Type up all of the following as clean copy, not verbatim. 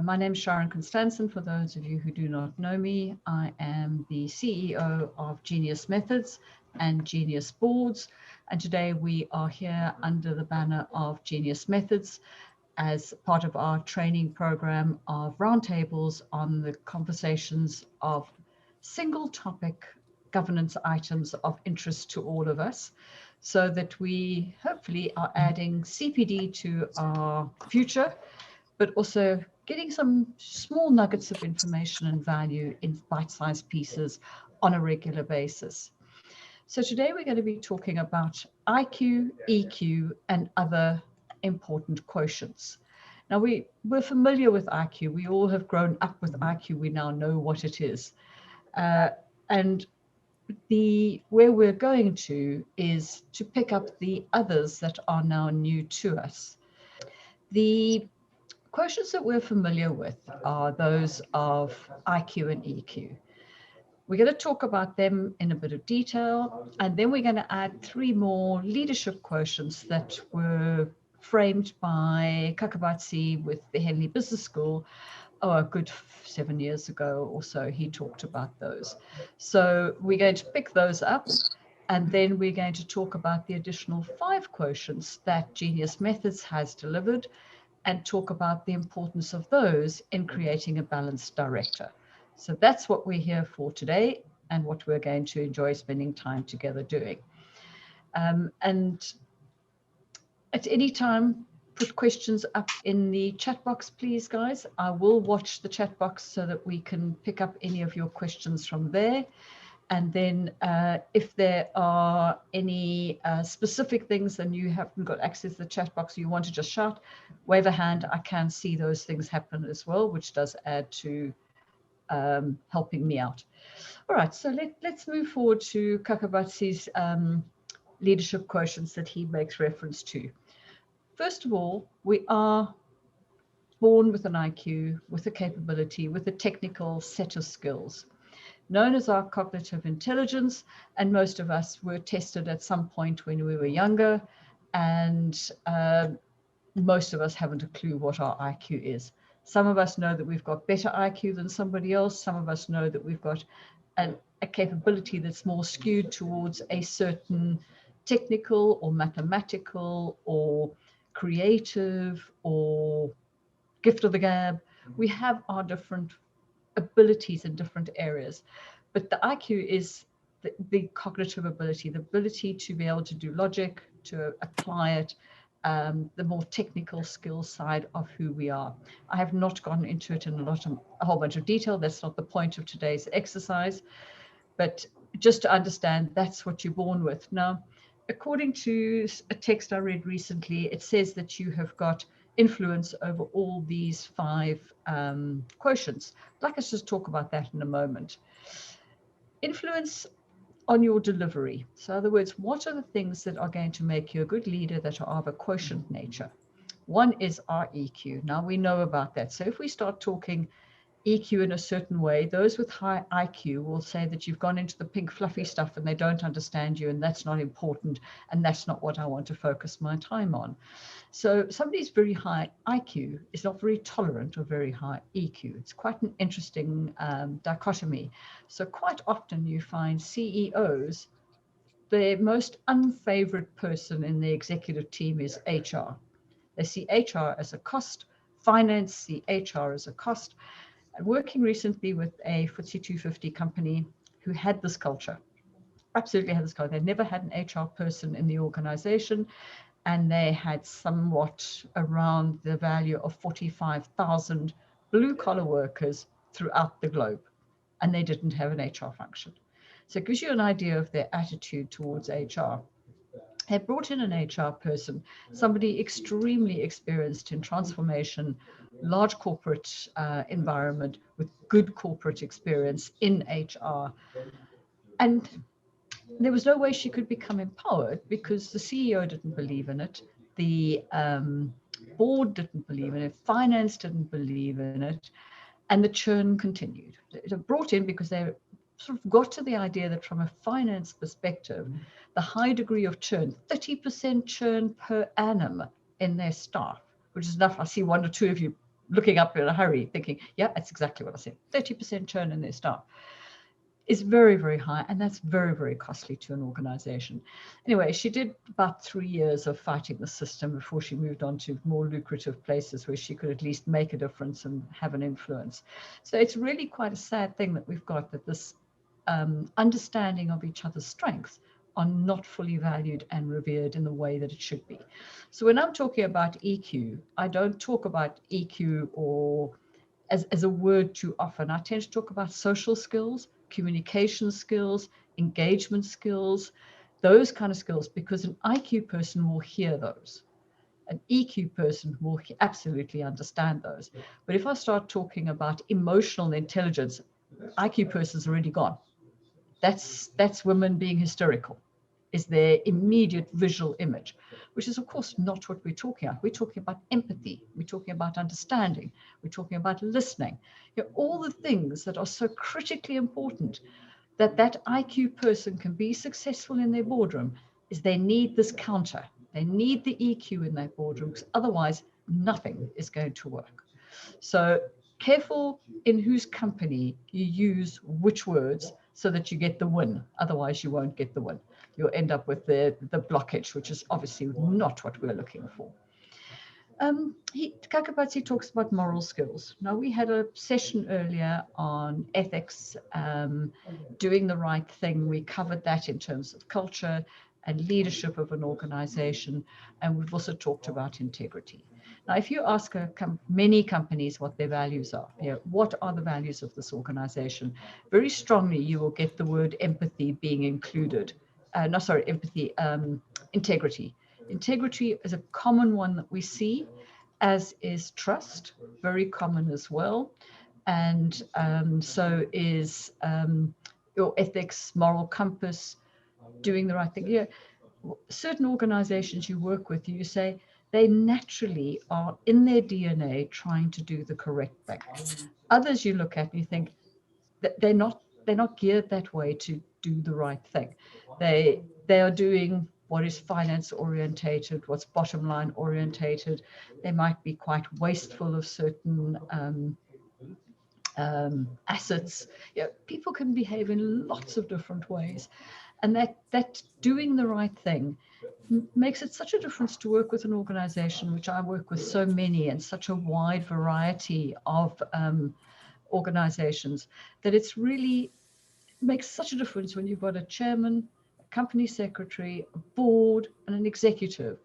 My name is Sharon Constançon. For those of you who do not know me, I am the CEO of Genius Methods and Genius Boards. And today we are here under the banner of Genius Methods as part of our training program of roundtables on the conversations of single topic governance items of interest to all of us, so that we hopefully are adding CPD to our future, but also getting some small nuggets of information and value in bite-sized pieces on a regular basis. So today we're going to be talking about IQ, EQ, and other important quotients. Now we're familiar with IQ. We all have grown up with IQ. We now know what it is. And where we're going to is to pick up the others that are now new to us. The quotients that we're familiar with are those of IQ and EQ. We're going to talk about them in a bit of detail, and then we're going to add three more leadership quotients that were framed by Kakabatsi with the Henley Business School. A good 7 years ago or so, he talked about those. So we're going to pick those up, and then we're going to talk about the additional 5 quotients that Genius Methods has delivered, and talk about the importance of those in creating a balanced director. So that's what we're here for today, and what we're going to enjoy spending time together doing. And at any time, put questions up in the chat box, please, guys. I will watch the chat box so that we can pick up any of your questions from there. And then if there are any specific things and you haven't got access to the chat box, you want to just shout, wave a hand, I can see those things happen as well, which does add to helping me out. All right, so let's move forward to Kakabatsi's leadership quotients that he makes reference to. First of all, we are born with an IQ, with a capability, with a technical set of skills, known as our cognitive intelligence, and most of us were tested at some point when we were younger, and most of us haven't a clue what our IQ is. Some of us know that we've got better IQ than somebody else. Some of us know that we've got a capability that's more skewed towards a certain technical or mathematical or creative or gift of the gab. We have our different abilities in different areas, but the IQ is the cognitive ability, the ability to be able to do logic, to apply it, the more technical skills side of who we are. I have not gone into it in a whole bunch of detail. That's not the point of today's exercise, but just to understand, that's what you're born with. Now, according to a text I read recently, it says that you have got influence over all these 5 quotients. I'd like us to talk about that in a moment. Influence on your delivery. So in other words, what are the things that are going to make you a good leader that are of a quotient nature? One is our EQ. Now we know about that. So if we start talking EQ in a certain way, those with high IQ will say that you've gone into the pink fluffy stuff and they don't understand you, and that's not important, and that's not what I want to focus my time on. So somebody's very high IQ is not very tolerant of very high EQ. It's quite an interesting dichotomy. So quite often you find CEOs, their most unfavored person in the executive team is HR. They see HR as a cost, finance see HR as a cost. And working recently with a FTSE 250 company who had this culture, absolutely had this culture. They never had an HR person in the organization, and they had somewhat around the value of 45,000 blue-collar workers throughout the globe, and they didn't have an HR function. So it gives you an idea of their attitude towards HR. They brought in an HR person, somebody extremely experienced in transformation, large corporate environment with good corporate experience in HR. And there was no way she could become empowered because the CEO didn't believe in it. The board didn't believe in it. Finance didn't believe in it. And the churn continued. It was brought in because they sort of got to the idea that from a finance perspective, the high degree of churn, 30% churn per annum in their staff, which is enough. I see 1 or 2 of you looking up in a hurry, thinking, yeah, that's exactly what I said. 30% churn in their staff is very, very high, and that's very, very costly to an organization. Anyway, she did about 3 years of fighting the system before she moved on to more lucrative places where she could at least make a difference and have an influence. So it's really quite a sad thing that we've got, that this understanding of each other's strengths are not fully valued and revered in the way that it should be. So when I'm talking about EQ, I don't talk about EQ or as a word too often. I tend to talk about social skills, communication skills, engagement skills, those kind of skills, because an IQ person will hear those. An EQ person will absolutely understand those. But if I start talking about emotional intelligence, IQ person's already gone. That's women being hysterical, is their immediate visual image, which is of course not what we're talking about. We're talking about empathy. We're talking about understanding. We're talking about listening. All the things that are so critically important that IQ person can be successful in their boardroom is they need this counter. They need the EQ in their boardroom, because otherwise nothing is going to work. So careful in whose company you use which words so that you get the win. Otherwise, you won't get the win. You'll end up with the blockage, which is obviously not what we're looking for. Kakapatsi talks about moral skills. Now, we had a session earlier on ethics, doing the right thing. We covered that in terms of culture and leadership of an organization, and we've also talked about integrity. Now, if you ask many companies what their values are, what are the values of this organization, very strongly you will get the word empathy being included. Empathy, integrity. Integrity is a common one that we see, as is trust, very common as well. And so is your ethics, moral compass, doing the right thing. Certain organizations you work with, you say they naturally are in their DNA trying to do the correct thing. Others you look at and you think that they're not geared that way to do the right thing. They are doing what is finance orientated, what's bottom line orientated. They might be quite wasteful of certain assets. People can behave in lots of different ways, and that doing the right thing makes it such a difference to work with an organization, which I work with so many and such a wide variety of organizations, that it's really makes such a difference when you've got a chairman, a company secretary, a board, and an executive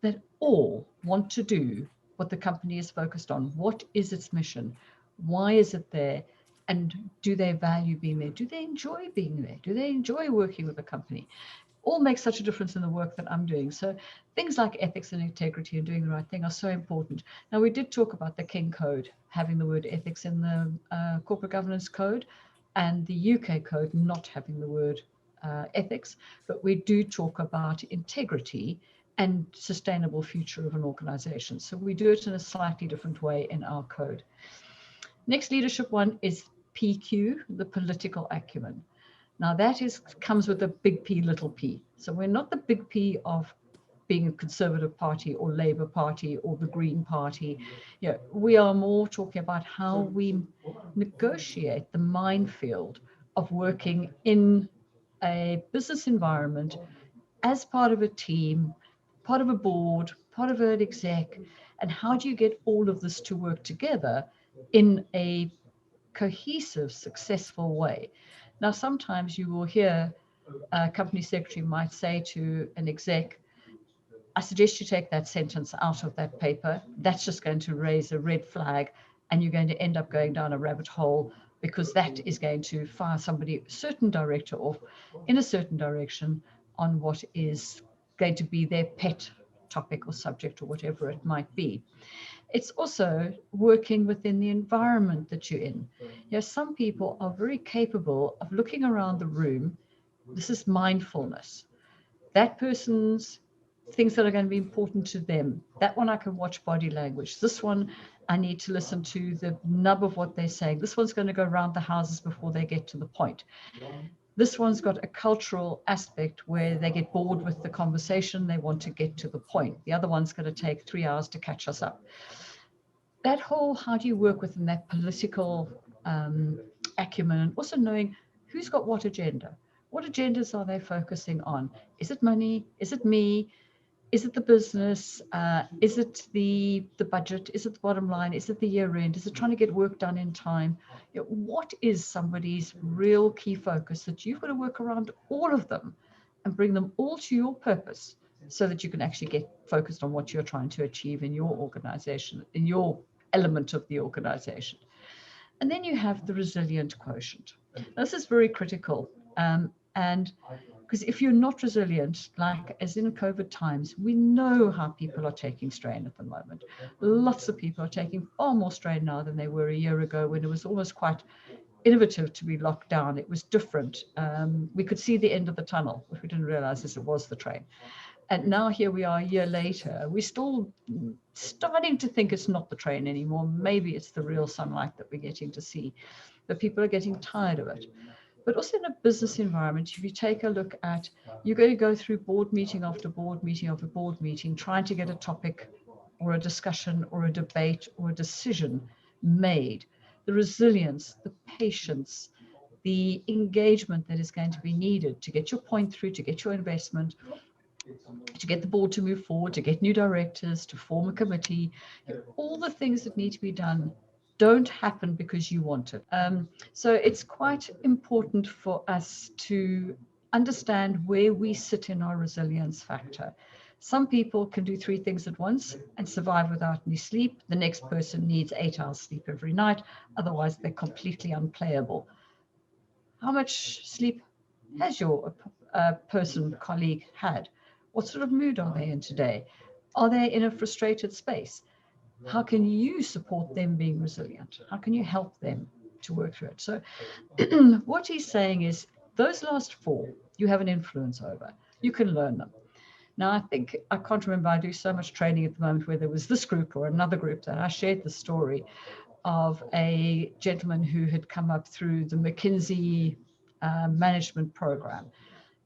that all want to do what the company is focused on. What is its mission? Why is it there? And do they value being there? Do they enjoy being there? Do they enjoy working with the company? All makes such a difference in the work that I'm doing. So things like ethics and integrity and doing the right thing are so important. Now, we did talk about the King Code, having the word ethics in the corporate governance code, and the UK code not having the word ethics, but we do talk about integrity and sustainable future of an organization. So we do it in a slightly different way in our code. Next leadership one is PQ, the political acumen. Now that comes with a big P, little p. So we're not the big P of being a Conservative Party or Labour Party or the Green Party. We are more talking about how we negotiate the minefield of working in a business environment as part of a team, part of a board, part of an exec, and how do you get all of this to work together in a cohesive, successful way. Now, sometimes you will hear a company secretary might say to an exec, I suggest you take that sentence out of that paper. That's just going to raise a red flag, and you're going to end up going down a rabbit hole, because that is going to fire somebody, certain director off in a certain direction on what is going to be their pet topic or subject or whatever it might be. It's also working within the environment that you're in. Some people are very capable of looking around the room. This is mindfulness. That person's things that are going to be important to them. That one I can watch body language. This one I need to listen to the nub of what they're saying. This one's going to go around the houses before they get to the point. This one's got a cultural aspect where they get bored with the conversation. They want to get to the point. The other one's going to take 3 hours to catch us up. that whole, how do you work within that political acumen, and also knowing who's got what agenda. What agendas are they focusing on? Is it money? Is it me? Is it the business? Is it the budget? Is it the bottom line? Is it the year end? Is it trying to get work done in time? You know, what is somebody's real key focus that you've got to work around all of them and bring them all to your purpose so that you can actually get focused on what you're trying to achieve in your organization, in your element of the organization. And then you have the resilient quotient. This is very critical. And because if you're not resilient, like as in COVID times, we know how people are taking strain at the moment. Lots of people are taking far more strain now than they were a year ago, when it was almost quite innovative to be locked down. It was different. We could see the end of the tunnel. What we didn't realize is it was the train. And now here we are a year later, we're still starting to think it's not the train anymore. Maybe it's the real sunlight that we're getting to see, but people are getting tired of it. But also in a business environment, if you take a look at, you're going to go through board meeting after board meeting after board meeting, trying to get a topic or a discussion or a debate or a decision made. The resilience, the patience, the engagement that is going to be needed to get your point through, to get your investment, to get the board to move forward, to get new directors, to form a committee, all the things that need to be done don't happen because you want it. So it's quite important for us to understand where we sit in our resilience factor. Some people can do 3 things at once and survive without any sleep. The next person needs 8 hours sleep every night. Otherwise, they're completely unplayable. How much sleep has your colleague had? What sort of mood are they in today? Are they in a frustrated space? How can you support them being resilient? How can you help them to work through it? So what he's saying is those last 4, you have an influence over. You can learn them. Now, I can't remember, I do so much training at the moment where there was this group or another group that I shared the story of a gentleman who had come up through the McKinsey management program.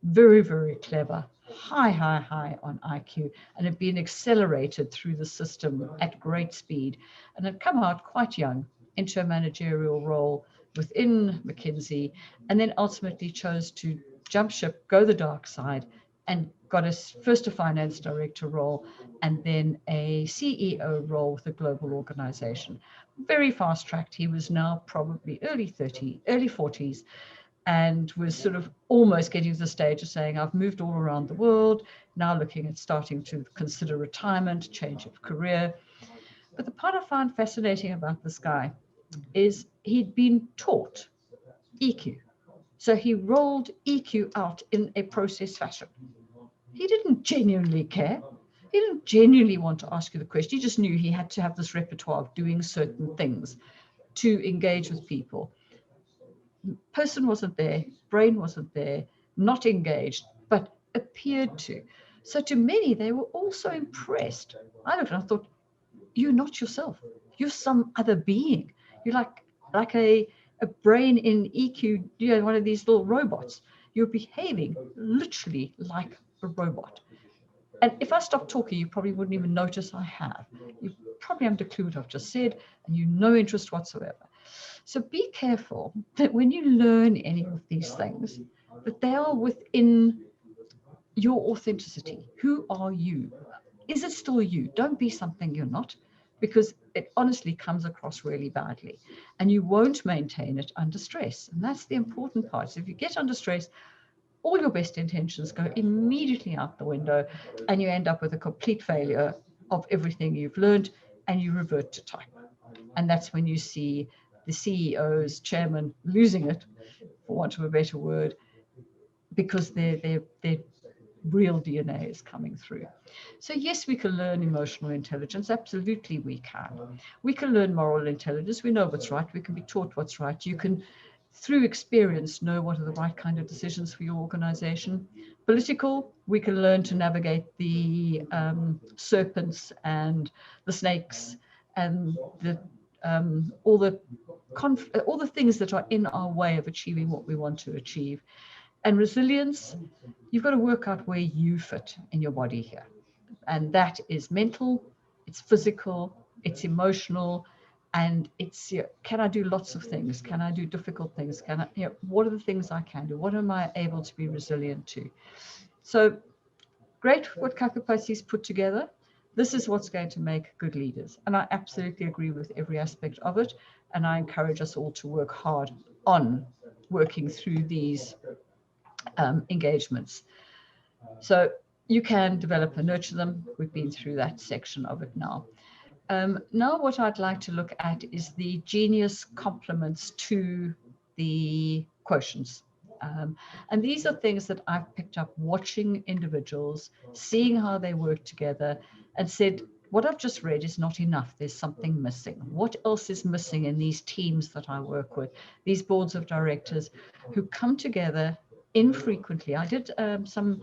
Very, very clever, high on IQ, and had been accelerated through the system at great speed, and had come out quite young into a managerial role within McKinsey, and then ultimately chose to jump ship, go the dark side, and got first a finance director role and then a CEO role with a global organization. Very fast tracked. He was now probably early 40s, and was sort of almost getting to the stage of saying, I've moved all around the world, now looking at starting to consider retirement, change of career. But the part I found fascinating about this guy is he'd been taught EQ. So he rolled EQ out in a process fashion. He didn't genuinely care. He didn't genuinely want to ask you the question. He just knew he had to have this repertoire of doing certain things to engage with people. Person wasn't there, brain wasn't there, not engaged, but appeared to. So to many, they were also impressed. I looked and I thought, you're not yourself. You're some other being. You're like a brain in EQ, one of these little robots. You're behaving literally like a robot. And if I stop talking, you probably wouldn't even notice I have. You probably haven't a clue what I've just said, and you no interest whatsoever. So be careful that when you learn any of these things, that they are within your authenticity. Who are you? Is it still you? Don't be something you're not, because it honestly comes across really badly, and you won't maintain it under stress. And that's the important part. So if you get under stress, all your best intentions go immediately out the window, and you end up with a complete failure of everything you've learned, and you revert to type. And that's when you see the CEOs, chairman losing it, for want of a better word, because their real DNA is coming through. So yes, we can learn emotional intelligence. Absolutely, we can. We can learn moral intelligence. We know what's right. We can be taught what's right. You can, through experience, know what are the right kind of decisions for your organization. Political, we can learn to navigate the serpents and the snakes and all the things that are in our way of achieving what we want to achieve. And resilience, you've got to work out where you fit in your body here. And that is mental, it's physical, it's emotional, and it's, you know, can I do lots of things? Can I do difficult things? Can I, you know, what are the things I can do? What am I able to be resilient to? So great what Kakapasi's put together. This is what's going to make good leaders. And I absolutely agree with every aspect of it. And I encourage us all to work hard on working through these engagements. So you can develop and nurture them. We've been through that section of it now. Now what I'd like to look at is the genius complements to the quotients. And these are things that I've picked up watching individuals, seeing how they work together, and said, what I've just read is not enough. There's something missing. What else is missing in these teams that I work with, these boards of directors who come together infrequently? I did some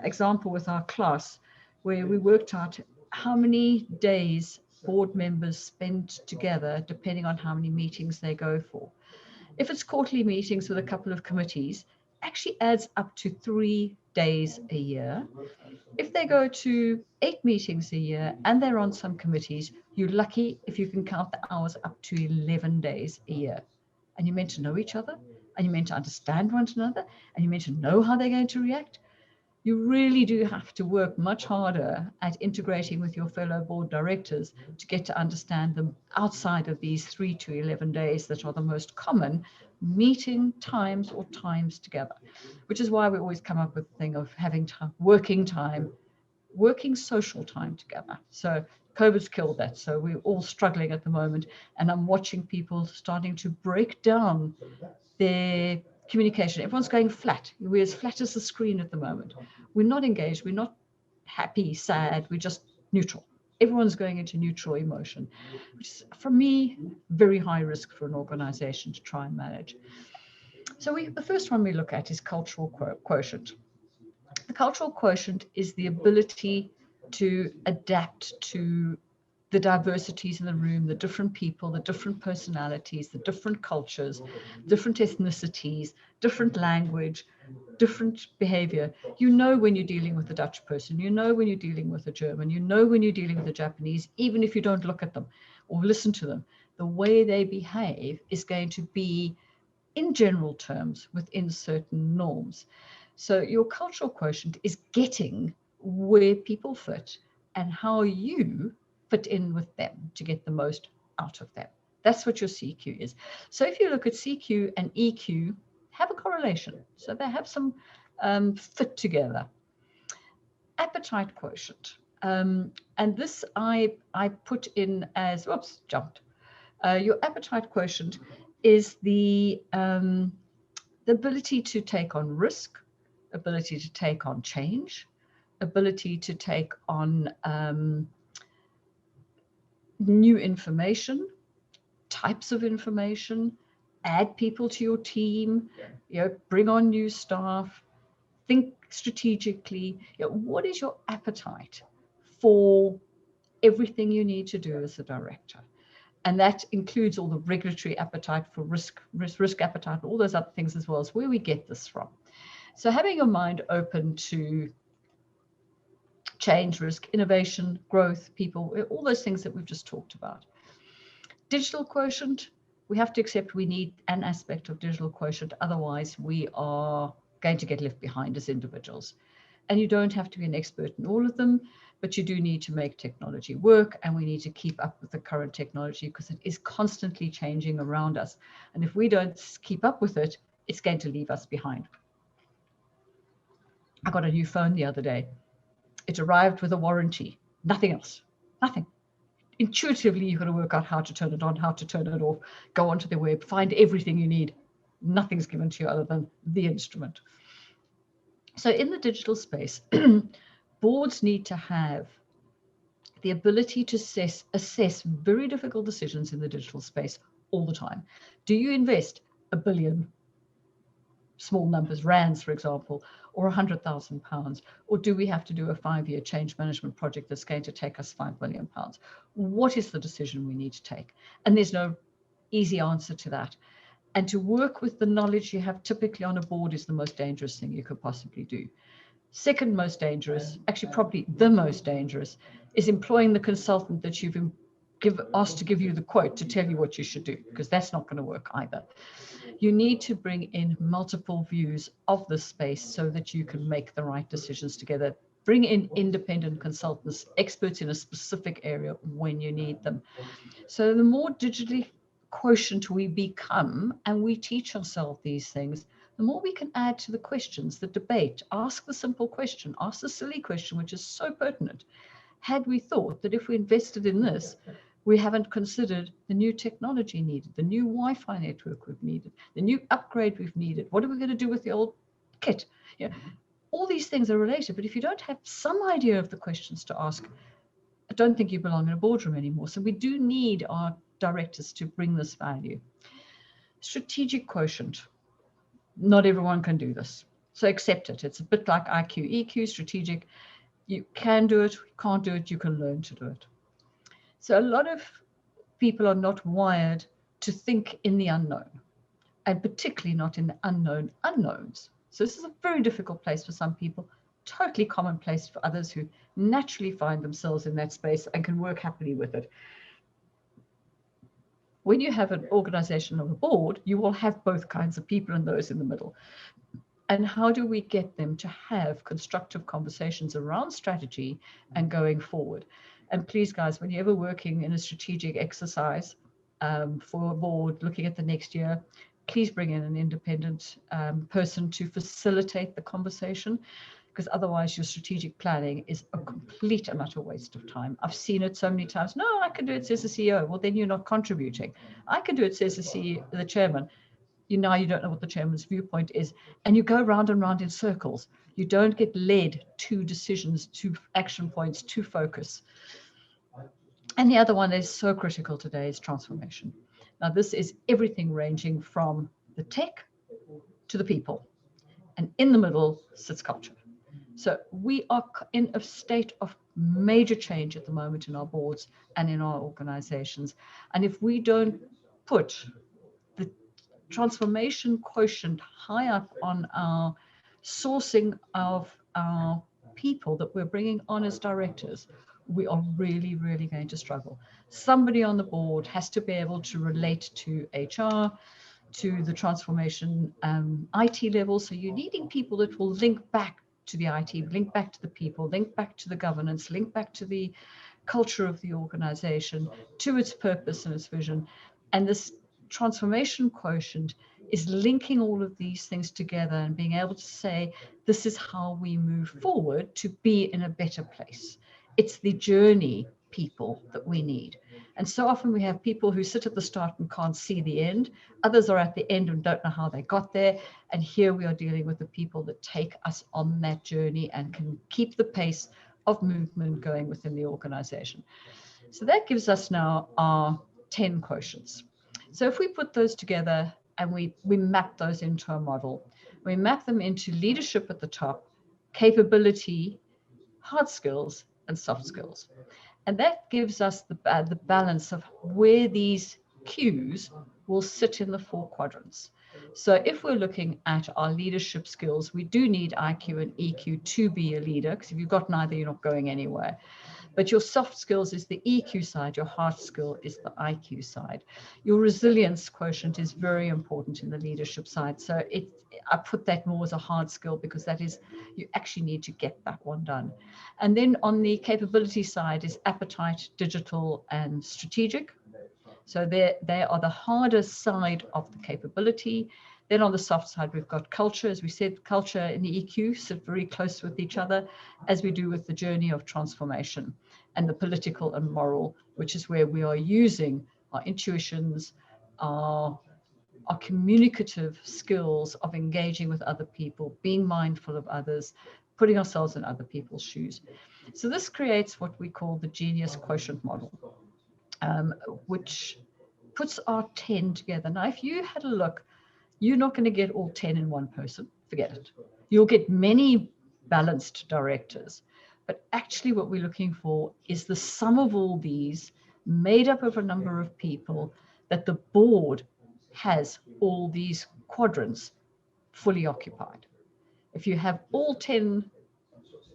example with our class where we worked out how many days board members spend together depending on how many meetings they go for. If it's quarterly meetings with a couple of committees, actually adds up to 3 days a year. If they go to 8 meetings a year and they're on some committees, you're lucky if you can count the hours up to 11 days a year. And you're meant to know each other, and you're meant to understand one another, and you're meant to know how they're going to react. You really do have to work much harder at integrating with your fellow board directors to get to understand them outside of these 3 to 11 days that are the most common meeting times or times together, which is why we always come up with the thing of having time, working social time together. So COVID's killed that. So we're all struggling at the moment, and I'm watching people starting to break down their communication. Everyone's going flat. We're as flat as the screen at the moment. We're not engaged. We're not happy, sad. We're just neutral. Everyone's going into neutral emotion, which is, for me, very high risk for an organization to try and manage. So the first one we look at is cultural quotient. The cultural quotient is the ability to adapt to the diversities in the room, the different people, the different personalities, the different cultures, different ethnicities, different language, different behavior. You know when you're dealing with a Dutch person, you know when you're dealing with a German, you know when you're dealing with a Japanese, even if you don't look at them or listen to them. The way they behave is going to be, in general terms, within certain norms. So your cultural quotient is getting where people fit and how you fit in with them to get the most out of them. That's what your CQ is. So if you look at CQ and EQ, have a correlation. So they have some fit together. Appetite quotient. And this I put in as, whoops, jumped. Your appetite quotient is the ability to take on risk, ability to take on change, ability to take on new information, types of information, add people to your team, you know, bring on new staff, think strategically. You know, what is your appetite for everything you need to do as a director? And that includes all the regulatory appetite for risk appetite, all those other things as well as where we get this from. So having your mind open to change, risk, innovation, growth, people, all those things that we've just talked about. Digital quotient, we have to accept we need an aspect of digital quotient. Otherwise, we are going to get left behind as individuals. And you don't have to be an expert in all of them, but you do need to make technology work, and we need to keep up with the current technology because it is constantly changing around us. And if we don't keep up with it, it's going to leave us behind. I got a new phone the other day. It arrived with a warranty, nothing else, nothing. Intuitively, you've got to work out how to turn it on, how to turn it off, go onto the web, find everything you need. Nothing's given to you other than the instrument. So in the digital space, boards need to have the ability to assess very difficult decisions in the digital space all the time. Do you invest £1 billion, small numbers, rands, for example, or £100,000? Or do we have to do a 5-year change management project that's going to take us £5 million? What is the decision we need to take? And there's no easy answer to that. And to work with the knowledge you have typically on a board is the most dangerous thing you could possibly do. Second most dangerous, actually probably the most dangerous, is employing the consultant that you've asked to give you the quote to tell you what you should do, because that's not going to work either. You need to bring in multiple views of the space so that you can make the right decisions together. Bring in independent consultants, experts in a specific area when you need them. So the more digitally quotient we become, and we teach ourselves these things, the more we can add to the questions, the debate. Ask the simple question, ask the silly question, which is so pertinent. Had we thought that if we invested in this, we haven't considered the new technology needed, the new Wi-Fi network we've needed, the new upgrade we've needed. What are we going to do with the old kit? Yeah, all these things are related, but if you don't have some idea of the questions to ask, I don't think you belong in a boardroom anymore. So we do need our directors to bring this value. Strategic quotient. Not everyone can do this. So accept it. It's a bit like IQ, EQ, strategic. You can do it, can't do it, you can learn to do it. So a lot of people are not wired to think in the unknown, and particularly not in the unknown unknowns. So this is a very difficult place for some people, totally commonplace for others who naturally find themselves in that space and can work happily with it. When you have an organization of a board, you will have both kinds of people and those in the middle. And how do we get them to have constructive conversations around strategy and going forward? And please, guys, when you're ever working in a strategic exercise for a board looking at the next year, please bring in an independent person to facilitate the conversation, because otherwise your strategic planning is a complete and utter waste of time. I've seen it so many times. No, I can do it, says the CEO. Well, then you're not contributing. I can do it, says the CEO, the chairman. You don't know what the chairman's viewpoint is, and you go round and round in circles. You don't get led to decisions, to action points, to focus. And the other one that is so critical today is transformation. Now, this is everything ranging from the tech to the people, and in the middle sits culture. So we are in a state of major change at the moment in our boards and in our organizations. And if we don't put the transformation quotient high up on our sourcing of our people that we're bringing on as directors, we are really, really going to struggle. Somebody on the board has to be able to relate to HR, to the transformation IT level. So you're needing people that will link back to the IT, link back to the people, link back to the governance, link back to the culture of the organization, to its purpose and its vision. And this transformation quotient is linking all of these things together and being able to say, this is how we move forward to be in a better place. It's the journey people that we need. And so often we have people who sit at the start and can't see the end. Others are at the end and don't know how they got there. And here we are dealing with the people that take us on that journey and can keep the pace of movement going within the organization. So that gives us now our 10 quotients. So if we put those together and we map those into a model, we map them into leadership at the top, capability, hard skills, and soft skills. And that gives us the balance of where these cues will sit in the 4 quadrants. So if we're looking at our leadership skills, we do need IQ and EQ to be a leader, because if you've got neither, you're not going anywhere. But your soft skills is the EQ side, your hard skill is the IQ side. Your resilience quotient is very important in the leadership side. So I put that more as a hard skill, because that is, you actually need to get that one done. And then on the capability side is appetite, digital, and strategic. So they are the harder side of the capability. Then on the soft side, we've got culture. As we said, culture and the EQ sit very close with each other, as we do with the journey of transformation, and the political and moral, which is where we are using our intuitions, our communicative skills of engaging with other people, being mindful of others, putting ourselves in other people's shoes. So this creates what we call the genius quotient model, which puts our 10 together. Now, if you had a look, you're not going to get all 10 in one person. Forget it. You'll get many balanced directors. But actually what we're looking for is the sum of all these made up of a number of people, that the board has all these quadrants fully occupied. If you have all 10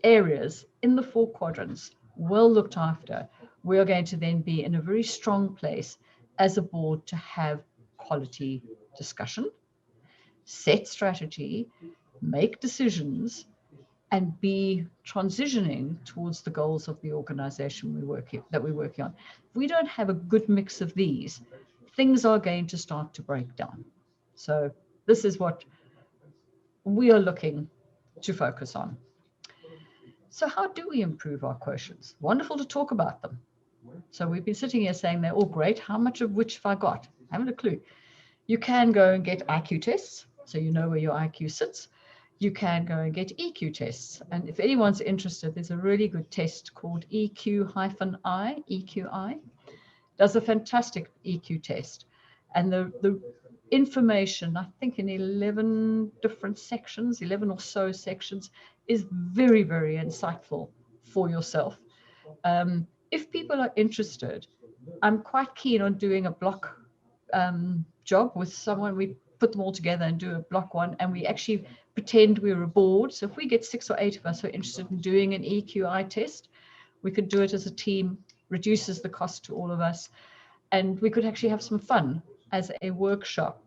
areas in the 4 quadrants well looked after, we are going to then be in a very strong place as a board to have quality discussion, set strategy, make decisions, and be transitioning towards the goals of the organization that we're working on. If we don't have a good mix of these, things are going to start to break down. So this is what we are looking to focus on. So how do we improve our quotients? Wonderful to talk about them. So we've been sitting here saying they're all great. How much of which have I got? I haven't a clue. You can go and get IQ tests, so you know where your IQ sits. You can go and get EQ tests. And if anyone's interested, there's a really good test called EQ-I, EQI. Does a fantastic EQ test. And the information, I think in 11 different sections, 11 or so sections, is very, very insightful for yourself. If people are interested, I'm quite keen on doing a block job with someone. We put them all together and do a block one, and we actually pretend we're a board. So if we get 6 or 8 of us who are interested in doing an EQI test, we could do it as a team, reduces the cost to all of us, and we could actually have some fun as a workshop.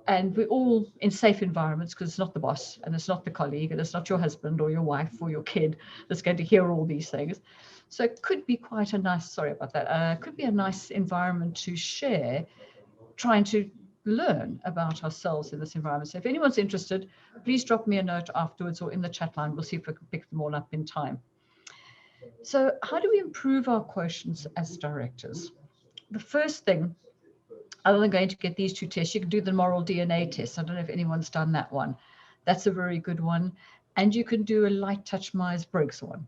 And we're all in safe environments, because it's not the boss and it's not the colleague and it's not your husband or your wife or your kid that's going to hear all these things. So it could be quite a nice, sorry about that, could be a nice environment to share, trying to learn about ourselves in this environment. So if anyone's interested, please drop me a note afterwards or in the chat line. We'll see if we can pick them all up in time. So how do we improve our quotients as directors? The first thing, other than going to get these 2 tests, you can do the moral DNA test. I don't know if anyone's done that one. That's a very good one. And you can do a light touch Myers-Briggs one,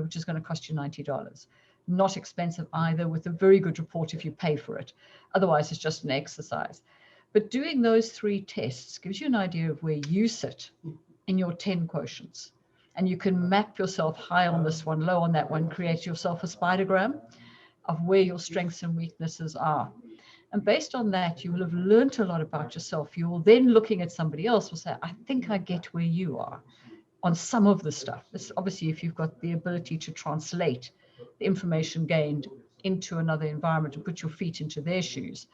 which is going to cost you $90. Not expensive either, with a very good report if you pay for it. Otherwise, it's just an exercise. But doing those 3 tests gives you an idea of where you sit in your 10 quotients. And you can map yourself high on this one, low on that one, create yourself a spidergram of where your strengths and weaknesses are. And based on that, you will have learned a lot about yourself. You will then, looking at somebody else, will say, I think I get where you are on some of the stuff. It's obviously if you've got the ability to translate the information gained into another environment and put your feet into their shoes.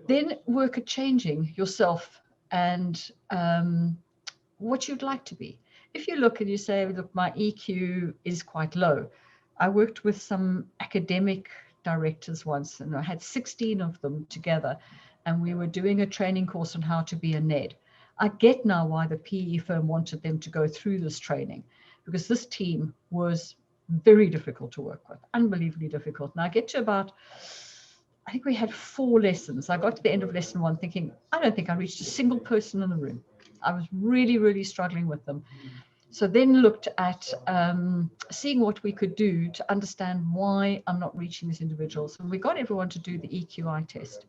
Then work at changing yourself and what you'd like to be. If you look and you say, look, my EQ is quite low. I worked with some academic directors once, and I had 16 of them together, and we were doing a training course on how to be a NED. I get now why the PE firm wanted them to go through this training, because this team was very difficult to work with, unbelievably difficult. And I get to about, I think we had 4 lessons. I got to the end of lesson 1 thinking, I don't think I reached a single person in the room. I was really, really struggling with them. So then looked at seeing what we could do to understand why I'm not reaching these individuals. And we got everyone to do the EQI test.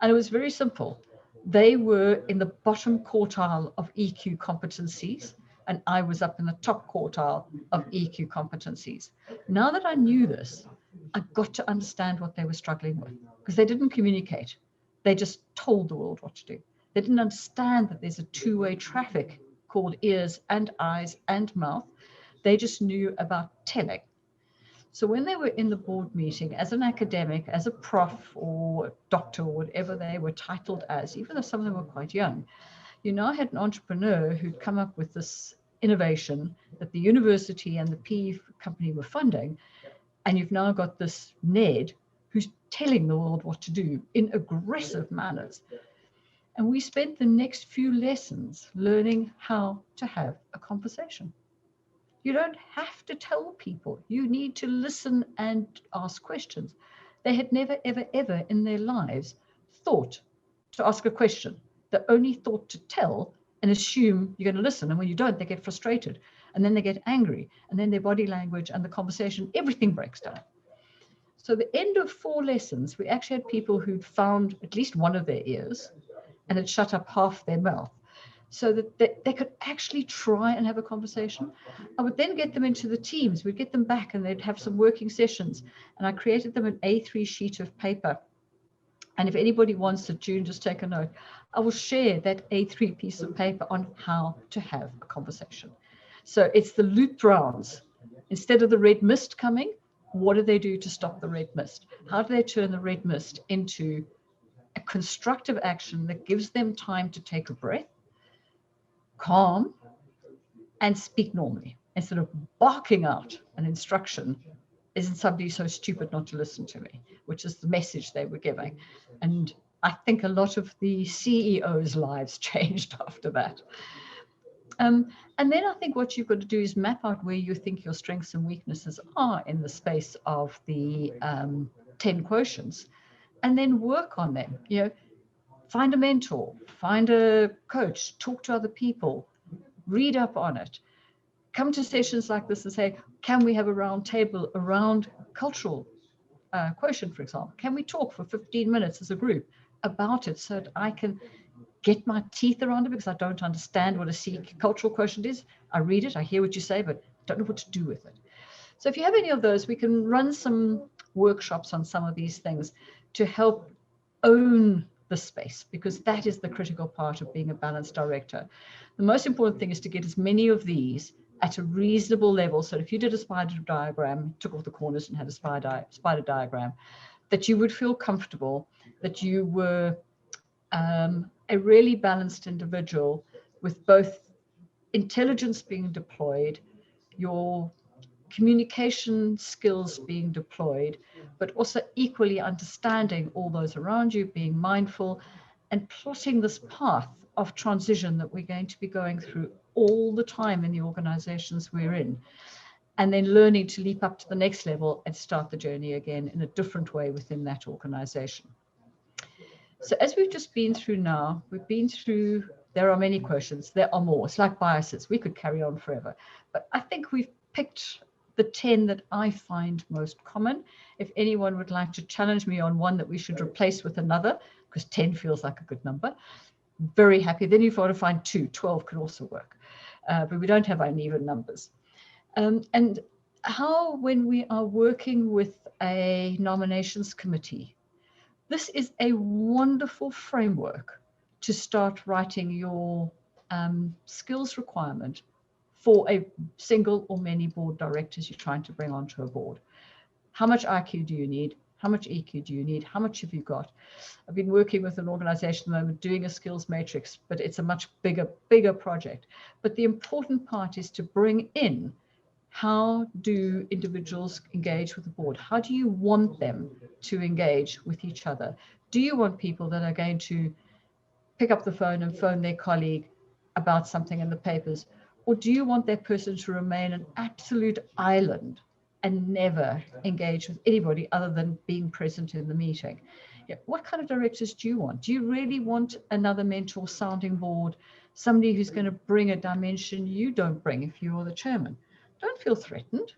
And it was very simple. They were in the bottom quartile of EQ competencies, and I was up in the top quartile of EQ competencies. Now that I knew this, I got to understand what they were struggling with, because they didn't communicate. They just told the world what to do. They didn't understand that there's a 2-way traffic called ears and eyes and mouth. They just knew about telling. So when they were in the board meeting, as an academic, as a prof or doctor or whatever they were titled as, even though some of them were quite young, you now had an entrepreneur who'd come up with this innovation that the university and the PE company were funding. And you've now got this NED who's telling the world what to do in aggressive manners. And we spent the next few lessons learning how to have a conversation. You don't have to tell people. You need to listen and ask questions. They had never, ever, ever in their lives thought to ask a question. They only thought to tell and assume you're going to listen. And when you don't, they get frustrated. And then they get angry. And then their body language and the conversation, everything breaks down. So at the end of 4 lessons, we actually had people who'd found at least one of their ears and had shut up half their mouth, so that they could actually try and have a conversation. I would then get them into the teams. We'd get them back and they'd have some working sessions. And I created them an A3 sheet of paper. And if anybody wants to, June, just take a note. I will share that A3 piece of paper on how to have a conversation. So it's the looped rounds Instead of the red mist coming, what do they do to stop the red mist? How do they turn the red mist into a constructive action that gives them time to take a breath, calm, and speak normally, instead of barking out an instruction, isn't somebody so stupid not to listen to me, which is the message they were giving. And I think a lot of the CEOs' lives changed after that. And then I think what you've got to do is map out where you think your strengths and weaknesses are in the space of the 10 quotients, and then work on them. You know, find a mentor, find a coach, talk to other people, read up on it. Come to sessions like this and say, can we have a round table around cultural quotient, for example? Can we talk for 15 minutes as a group about it so that I can get my teeth around it, because I don't understand what a cultural quotient is. I read it, I hear what you say, but don't know what to do with it. So if you have any of those, we can run some workshops on some of these things to help own the space, because that is the critical part of being a balanced director. The most important thing is to get as many of these at a reasonable level. So if you did a spider diagram, took off the corners and had a spider diagram, that you would feel comfortable, that you were a really balanced individual with both intelligence being deployed, your communication skills being deployed, but also equally understanding all those around you, being mindful, and plotting this path of transition that we're going to be going through all the time in the organizations we're in, and then learning to leap up to the next level and start the journey again in a different way within that organization. So as we've just been through now, we've been through, there are many quotients, there are more. It's like biases, we could carry on forever. But I think we've picked the 10 that I find most common. If anyone would like to challenge me on one that we should replace with another, because 10 feels like a good number, very happy. Then you've got to find 2, 12 can also work. But we don't have uneven numbers. And how, when we are working with a nominations committee, this is a wonderful framework to start writing your skills requirement for a single or many board directors you're trying to bring onto a board. How much IQ do you need? How much EQ do you need? How much have you got? I've been working with an organization at the moment doing a skills matrix, but it's a much bigger project. But the important part is to bring in, how do individuals engage with the board? How do you want them to engage with each other? Do you want people that are going to pick up the phone and phone their colleague about something in the papers? Or do you want that person to remain an absolute island and never engage with anybody other than being present in the meeting? Yeah, what kind of directors do you want? Do you really want another mentor sounding board, somebody who's going to bring a dimension you don't bring if you're the chairman? Don't feel threatened.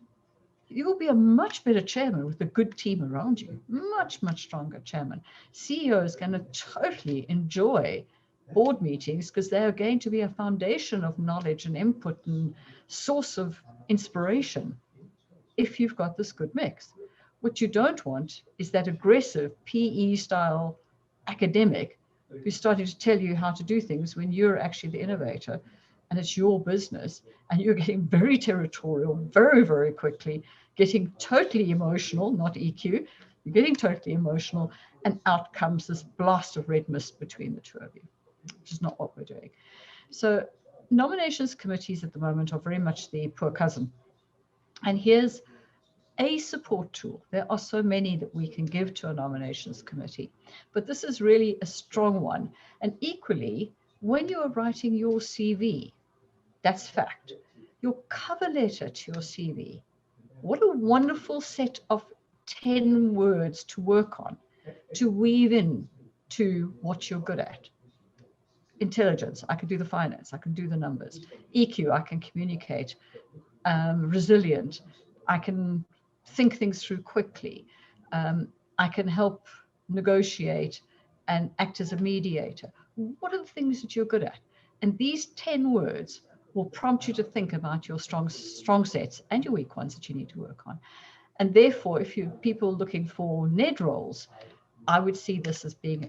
You will be a much better chairman with a good team around you, much stronger chairman. CEO is going to totally enjoy board meetings because they are going to be a foundation of knowledge and input and source of inspiration if you've got this good mix. What you don't want is that aggressive PE style academic who's starting to tell you how to do things when you're actually the innovator and it's your business, and you're getting very territorial very quickly, getting totally emotional, not EQ, you're getting totally emotional, and out comes this blast of red mist between the two of you, which is not what we're doing. So nominations committees at the moment are very much the poor cousin. And here's a support tool. There are so many that we can give to a nominations committee, but this is really a strong one. And equally, when you are writing your CV, that's fact, your cover letter to your CV, what a wonderful set of 10 words to work on, to weave in to what you're good at. Intelligence, I can do the finance, I can do the numbers. EQ, I can communicate. Resilient, I can think things through quickly. I can help negotiate and act as a mediator. What are the things that you're good at? And these 10 words will prompt you to think about your strong sets and your weak ones that you need to work on. And therefore, if you're people looking for NED roles, I would see this as being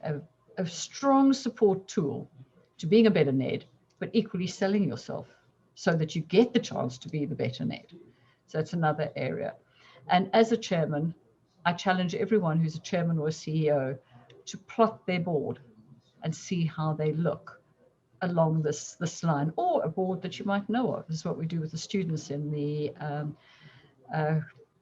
a strong support tool to being a better NED, but equally selling yourself so that you get the chance to be the better NED. So it's another area. And as a chairman, I challenge everyone who's a chairman or a CEO to plot their board and see how they look along this line, or a board that you might know of. This is what we do with the students in the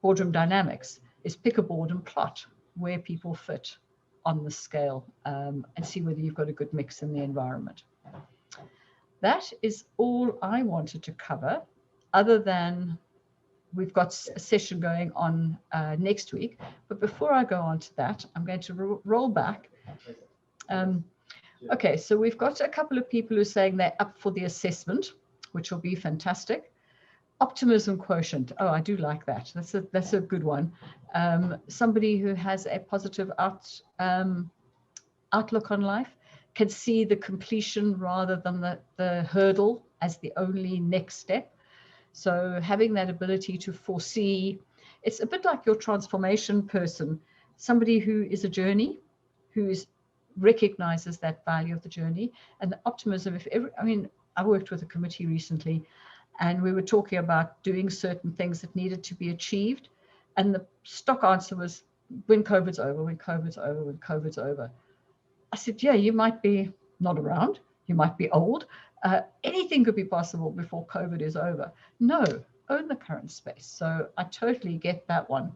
boardroom dynamics, is pick a board and plot where people fit on the scale, and see whether you've got a good mix in the environment. That is all I wanted to cover, other than we've got a session going on next week. But before I go on to that, I'm going to roll back. Okay, so we've got a couple of people who are saying they're up for the assessment, which will be fantastic. Optimism quotient. Oh, I do like that. That's a good one. Somebody who has a positive outlook on life can see the completion rather than the hurdle as the only next step. So having that ability to foresee, it's a bit like your transformation person, somebody who is a journey, who recognizes that value of the journey. And the optimism, I worked with a committee recently, and we were talking about doing certain things that needed to be achieved. And the stock answer was, when COVID's over, when COVID's over, when COVID's over. I said, yeah, you might be not around, you might be old. Anything could be possible before COVID is over. No, own the current space. So I totally get that one.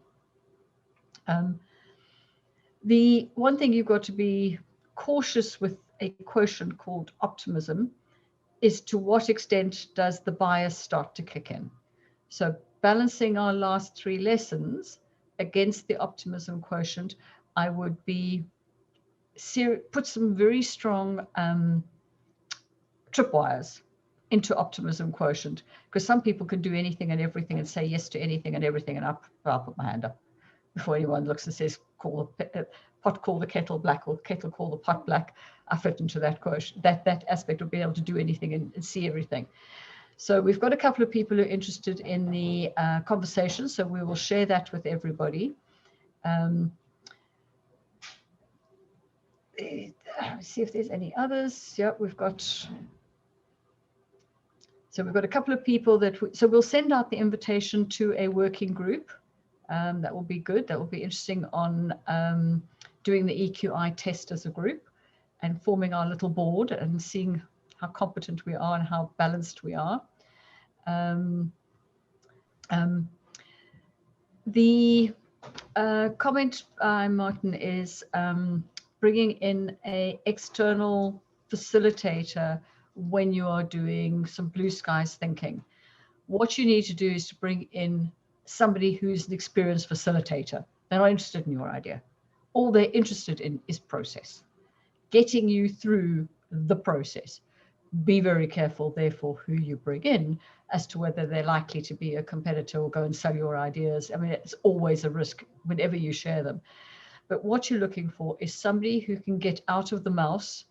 The one thing you've got to be cautious with a quotient called optimism is to what extent does the bias start to kick in. So balancing our last 3 lessons against the optimism quotient, I would be put some very strong tripwires into optimism quotient, because some people can do anything and everything and say yes to anything and everything, and I'll put my hand up before anyone looks and says, call the pot, call the kettle black, or kettle, call the pot black. I fit into that quotient, that aspect of being able to do anything and see everything. So we've got a couple of people who are interested in the conversation, so we will share that with everybody. Let's see if there's any others. Yeah, we've got a couple of people so we'll send out the invitation to a working group. That will be good. That will be interesting on doing the EQI test as a group and forming our little board and seeing how competent we are and how balanced we are. The comment by Martin is bringing in an external facilitator when you are doing some blue skies thinking. What you need to do is to bring in somebody who's an experienced facilitator. They're not interested in your idea. All they're interested in is process, getting you through the process. Be very careful, therefore, who you bring in as to whether they're likely to be a competitor or go and sell your ideas. I mean, it's always a risk whenever you share them. But what you're looking for is somebody who can get out of the mouse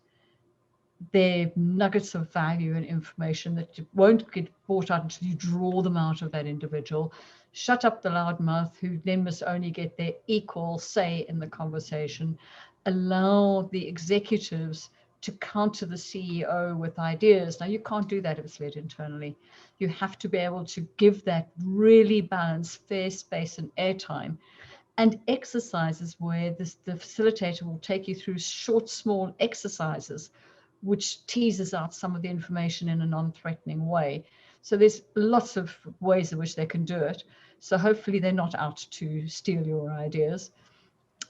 their nuggets of value and information that won't get brought out until you draw them out of that individual. Shut up the loudmouth, who then must only get their equal say in the conversation. Allow the executives to counter the CEO with ideas. Now, you can't do that if it's led internally. You have to be able to give that really balanced, fair space and airtime, and exercises where the facilitator will take you through short, small exercises, which teases out some of the information in a non-threatening way. So there's lots of ways in which they can do it. So hopefully they're not out to steal your ideas.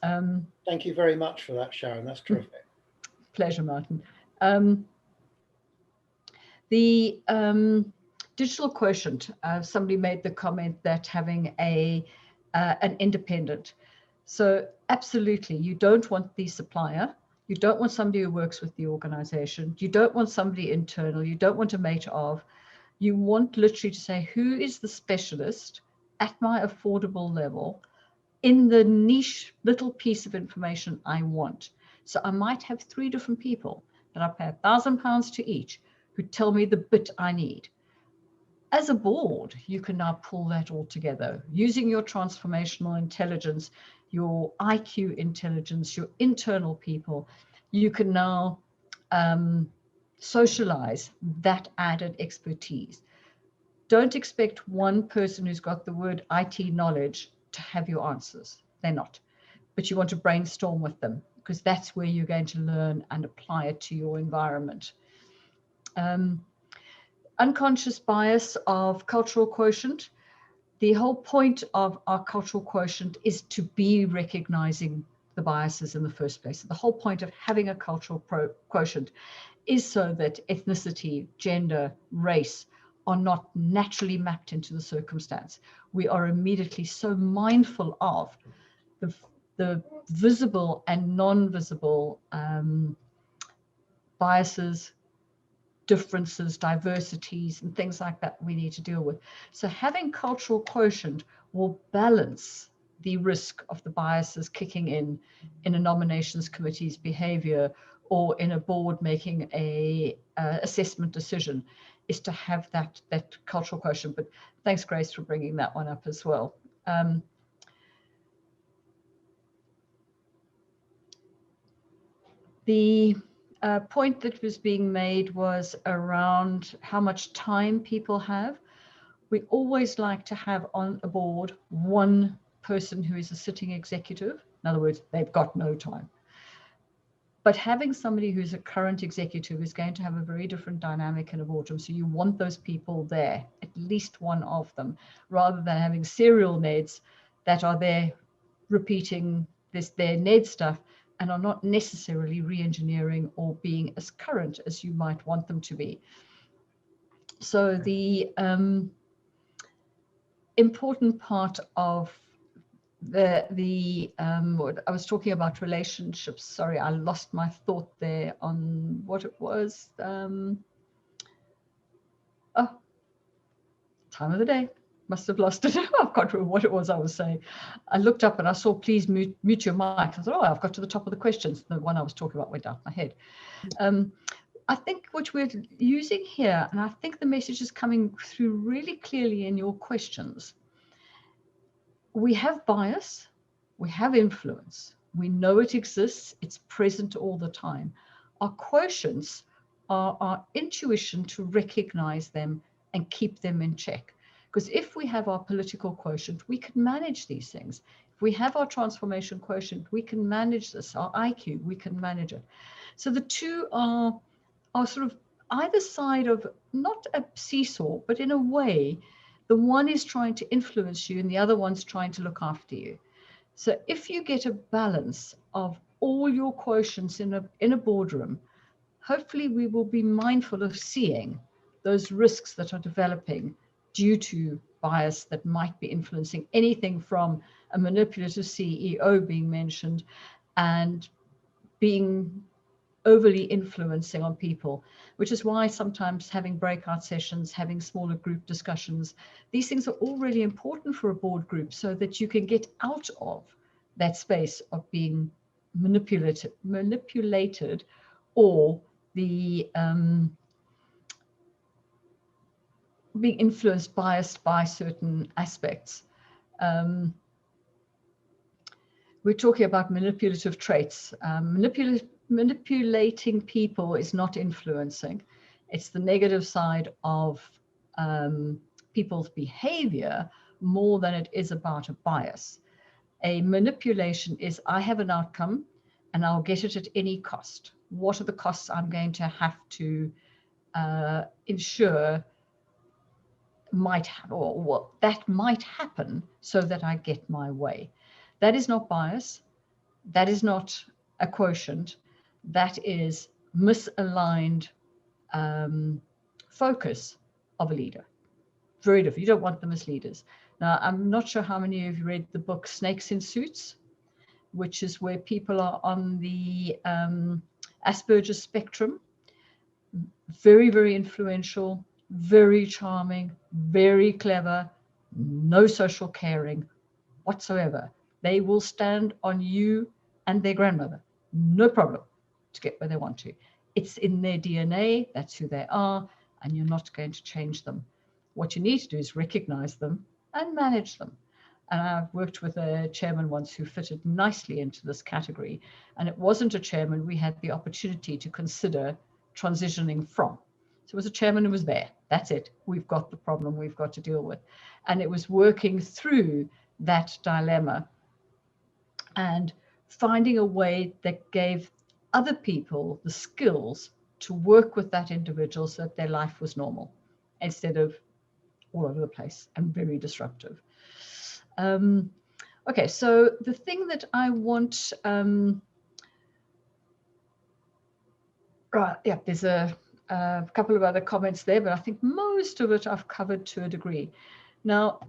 Thank you very much for that, Sharon. That's terrific. Pleasure, Martin. The digital quotient, somebody made the comment that having an independent. So absolutely, you don't want the supplier. You don't want somebody who works with the organization. You don't want somebody internal. You don't want a mate of. You want literally to say, who is the specialist at my affordable level in the niche little piece of information I want? So I might have 3 different people that I pay £1,000 to each who tell me the bit I need. As a board, you can now pull that all together using your transformational intelligence, your IQ intelligence, your internal people. You can now socialize that added expertise. don't expect one person who's got the word IT knowledge to have your answers. They're not. But you want to brainstorm with them, because that's where you're going to learn and apply it to your environment. Unconscious bias of cultural quotient. The whole point of our cultural quotient is to be recognizing the biases in the first place. The whole point of having a cultural quotient is so that ethnicity, gender, race are not naturally mapped into the circumstance. We are immediately so mindful of the visible and non-visible biases, differences, diversities, and things like that we need to deal with. So having cultural quotient will balance the risk of the biases kicking in a nominations committee's behavior, or in a board making a assessment decision, is to have that cultural quotient. But thanks, Grace, for bringing that one up as well. The point that was being made was around how much time people have. We always like to have on a board one person who is a sitting executive. In other words, they've got no time. But having somebody who's a current executive is going to have a very different dynamic in a boardroom. So you want those people there, at least one of them, rather than having serial NEDs that are there repeating their NED stuff and are not necessarily re-engineering or being as current as you might want them to be. So the important part of I was talking about relationships. Sorry, I lost my thought there on what it was. Oh, time of the day. Must have lost it. I can't remember what it was I was saying. I looked up and I saw, please mute your mic. I thought, oh, I've got to the top of the questions. The one I was talking about went out my head. I think what we're using here, and I think the message is coming through really clearly in your questions. We have bias, we have influence, we know it exists, it's present all the time. Our quotients are our intuition to recognize them and keep them in check. Because if we have our political quotient, we can manage these things. If we have our transformation quotient, we can manage this. Our IQ, we can manage it. So the two are sort of either side of not a seesaw, but in a way, the one is trying to influence you and the other one's trying to look after you. So if you get a balance of all your quotients in a boardroom, hopefully we will be mindful of seeing those risks that are developing due to bias that might be influencing anything from a manipulative CEO being mentioned and being overly influencing on people, which is why sometimes having breakout sessions, having smaller group discussions, these things are all really important for a board group so that you can get out of that space of being manipulated or the being influenced, biased by certain aspects. We're talking about manipulative traits. Manipulating people is not influencing. It's the negative side of people's behavior more than it is about a bias. A manipulation is, I have an outcome and I'll get it at any cost. What are the costs I'm going to have to ensure that might happen so that I get my way? That is not bias. That is not a quotient. That is misaligned focus of a leader. Very different. You don't want them as leaders. Now, I'm not sure how many of you read the book Snakes in Suits, which is where people are on the Asperger's spectrum. Very, very influential, very charming, very clever, no social caring whatsoever. They will stand on you and their grandmother, no problem, to get where they want to. It's in their DNA, that's who they are, and you're not going to change them. What you need to do is recognize them and manage them. And I've worked with a chairman once who fitted nicely into this category, and it wasn't a chairman we had the opportunity to consider transitioning from. So it was a chairman who was there. That's it. We've got the problem we've got to deal with. And it was working through that dilemma and finding a way that gave other people the skills to work with that individual so that their life was normal instead of all over the place and very disruptive. Okay, so the thing that I want, right, yeah, there's a couple of other comments there, but I think most of it I've covered to a degree. Now,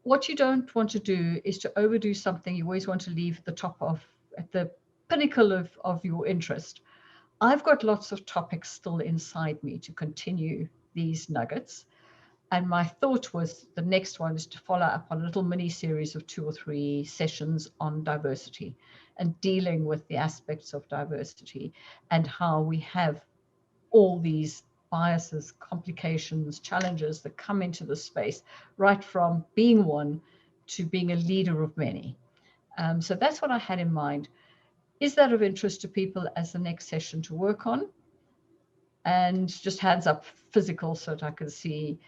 what you don't want to do is to overdo something. You always want to leave the top of, at the pinnacle of your interest. I've got lots of topics still inside me to continue these nuggets. And my thought was the next one is to follow up on a little mini series of 2 or 3 sessions on diversity and dealing with the aspects of diversity and how we have all these biases, complications, challenges that come into the space, right from being one to being a leader of many. So that's what I had in mind. Is that of interest to people as the next session to work on? And just hands up physical so that I can see.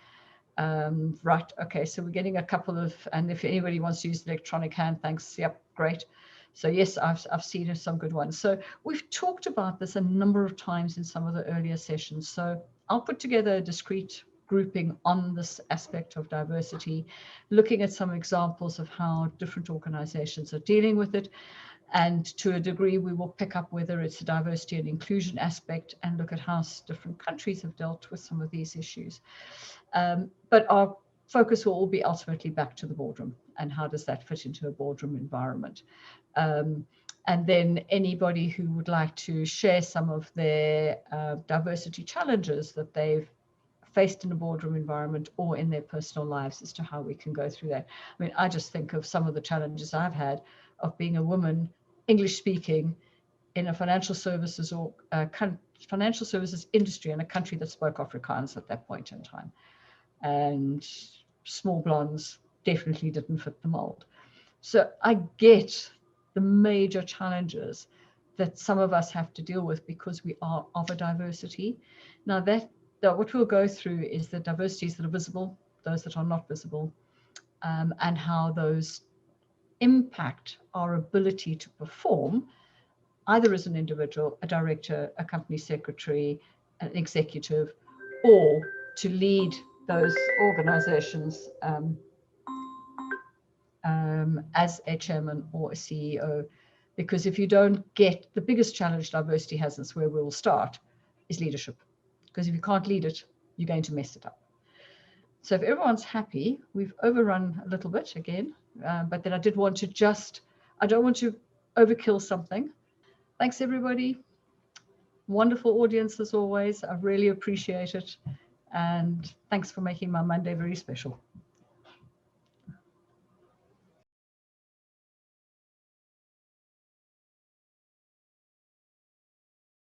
Right, okay, so we're getting a couple of, and if anybody wants to use electronic hand, thanks, yep, great. So yes, I've seen some good ones. So we've talked about this a number of times in some of the earlier sessions. So I'll put together a discrete grouping on this aspect of diversity, looking at some examples of how different organizations are dealing with it. And to a degree, we will pick up whether it's a diversity and inclusion aspect and look at how different countries have dealt with some of these issues. But our focus will all be ultimately back to the boardroom and how does that fit into a boardroom environment. And then anybody who would like to share some of their diversity challenges that they've faced in a boardroom environment or in their personal lives as to how we can go through that. I mean, I just think of some of the challenges I've had of being a woman, English speaking, in a financial services or financial services industry in a country that spoke Afrikaans at that point in time. And small blondes definitely didn't fit the mold. So I get the major challenges that some of us have to deal with because we are of a diversity. Now what we'll go through is the diversities that are visible, those that are not visible, and how those impact our ability to perform either as an individual, a director, a company secretary, an executive, or to lead those organizations as a chairman or a CEO. Because if you don't get, the biggest challenge diversity has, and it's where we'll start, is leadership. Because if you can't lead it, you're going to mess it up. So if everyone's happy, we've overrun a little bit again, but then I don't want to overkill something. Thanks, everybody. Wonderful audience as always. I really appreciate it. And thanks for making my Monday very special.